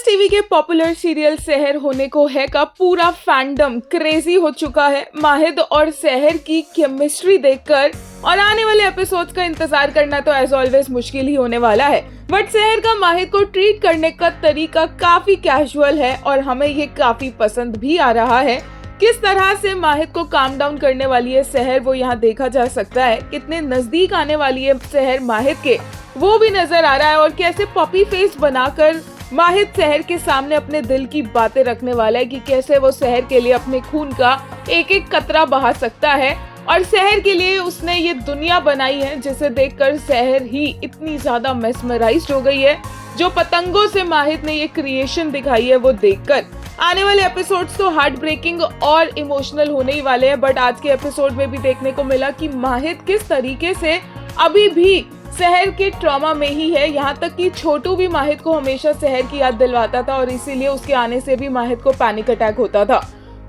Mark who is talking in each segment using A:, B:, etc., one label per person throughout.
A: TV के popular serial सहर होने को है का पूरा फैंडम क्रेजी हो चुका है माहिद और सहर की केमिस्ट्री देखकर, और आने वाले एपिसोड्स का इंतजार करना तो एज ऑलवेज मुश्किल ही होने वाला है। बट सहर का माहिद को ट्रीट करने का तरीका काफी कैजुअल है और हमें ये काफी पसंद भी आ रहा है। किस तरह से माहिद को काम डाउन करने वाली है सहर, वो यहाँ देखा जा सकता है। कितने नजदीक आने वाली है सहर माहिद के, वो भी नजर आ रहा है। और कैसे पॉपी फेस बनाकर माहिद सहर के सामने अपने दिल की बातें रखने वाला है कि कैसे वो सहर के लिए अपने खून का एक एक कतरा बहा सकता है। और सहर के लिए उसने ये दुनिया बनाई है जिसे देखकर सहर ही इतनी ज्यादा मेस्मराइज्ड हो गई है। जो पतंगों से माहिद ने ये क्रिएशन दिखाई है वो देखकर आने वाले एपिसोड्स तो हार्ट ब्रेकिंग और इमोशनल होने ही वाले हैं। बट आज के एपिसोड में भी देखने को मिला कि माहिद किस तरीके से अभी भी सहर के ट्रॉमा में ही है। यहाँ तक कि छोटू भी माहिद को हमेशा सहर की याद दिलवाता था और इसीलिए उसके आने से भी माहिद को पैनिक अटैक होता था।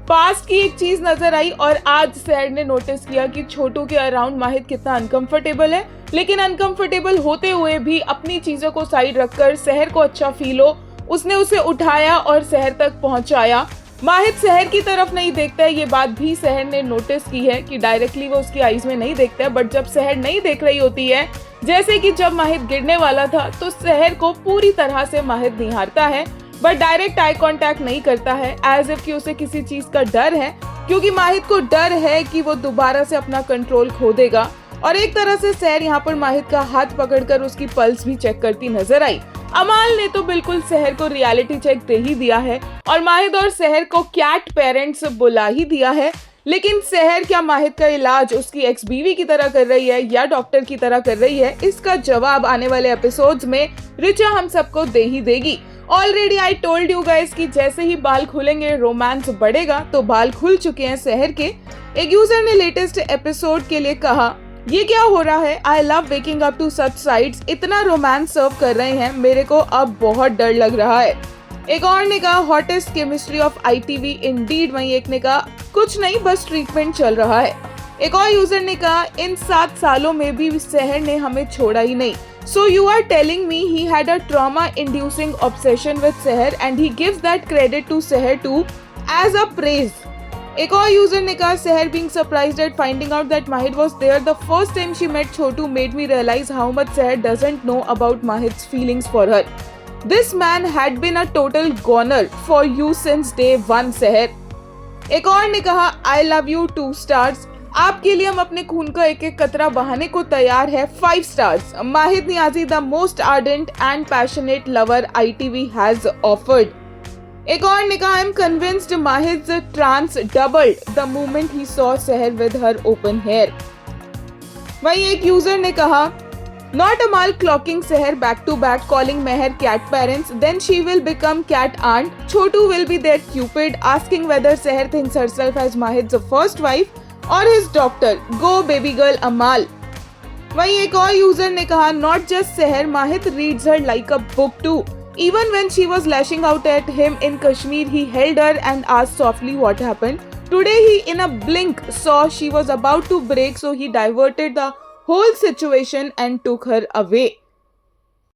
A: पास्ट की एक चीज नजर आई और आज सहर ने नोटिस किया कि छोटू के अराउंड माहिद कितना अनकंफर्टेबल है, लेकिन अनकंफर्टेबल होते हुए भी अपनी चीजों को साइड रखकर सहर को अच्छा फील हो उसने उसे उठाया और सहर तक पहुंचाया। माहिद सहर की तरफ नहीं देखता है, ये बात भी सहर ने नोटिस की है कि डायरेक्टली वो उसकी आईज में नहीं देखता है। बट जब सहर नहीं देख रही होती है, जैसे कि जब माहिद गिरने वाला था, तो सहर को पूरी तरह से माहिद निहारता है बट डायरेक्ट आई कांटेक्ट नहीं करता है, एज इफ कि उसे किसी चीज का डर है, क्योंकि माहिद को डर है कि वो दोबारा से अपना कंट्रोल खो देगा। और एक तरह से सहर यहाँ पर माहिद का हाथ पकड़कर उसकी पल्स भी चेक करती नजर आई। अमाल ने तो बिल्कुल सहर को रियलिटी चेक दे ही दिया है और माहिद और सहर को कैट पेरेंट्स बुला ही दिया है। लेकिन सहर क्या माहिद का इलाज उसकी एक्स बीवी की तरह कर रही है या डॉक्टर की तरह कर रही है, इसका जवाब आने वाले एपिसोड्स में रिचा हम सबको दे ही देगी। Already I told you guys कि जैसे ही बाल खुलेंगे रोमांस बढ़ेगा, तो बाल खुल चुके हैं सहर के। एक यूजर ने लेटेस्ट एपिसोड के लिए कहा, ये क्या हो रहा है, I love waking up to such sights, इतना रोमांस सर्व कर रहे हैं, मेरे को अब बहुत डर लग रहा है। एक और ने कहा hottest chemistry of ITV Indeed, वहीं एक ने कहा कुछ नहीं बस ट्रीटमेंट चल रहा है। एक और यूजर ने कहा इन 7 सालों में भी सहर ने हमें छोड़ा ही नहीं। So you are telling me he had a trauma-inducing obsession with Seher and he gives that credit to Seher too as a praise. एक और यूजर ने कहा Seher being surprised at finding out that Mahid was there the first time she met Chotu made me realize how much Seher doesn't know about Mahid's feelings for her. This man had been a total goner for you since day one, Seher. एक और ने कहा I love you 2 stars. आपके लिए हम अपने खून का एक एक कतरा बहाने को तैयार है 5 stars. Mahid Niazi the most ardent and passionate lover ITV has offered. एक और ने कहा I am convinced Mahid trans doubled the moment he saw Sahar with her open hair. वहीं एक यूजर ने कहा not Amal clocking Sahar back to back calling Mehar cat parents then she will become cat aunt, Chhotu will be their cupid asking whether Sahar thinks herself as Mahid's first wife और his doctor गो baby girl अमाल। वहीं एक और user ने कहा not just Sahar Mahid reads her like a book too, even when she was lashing out at him in Kashmir he held her and asked softly what happened. Today he in a blink saw she was about to break, so he diverted the whole situation and took her away.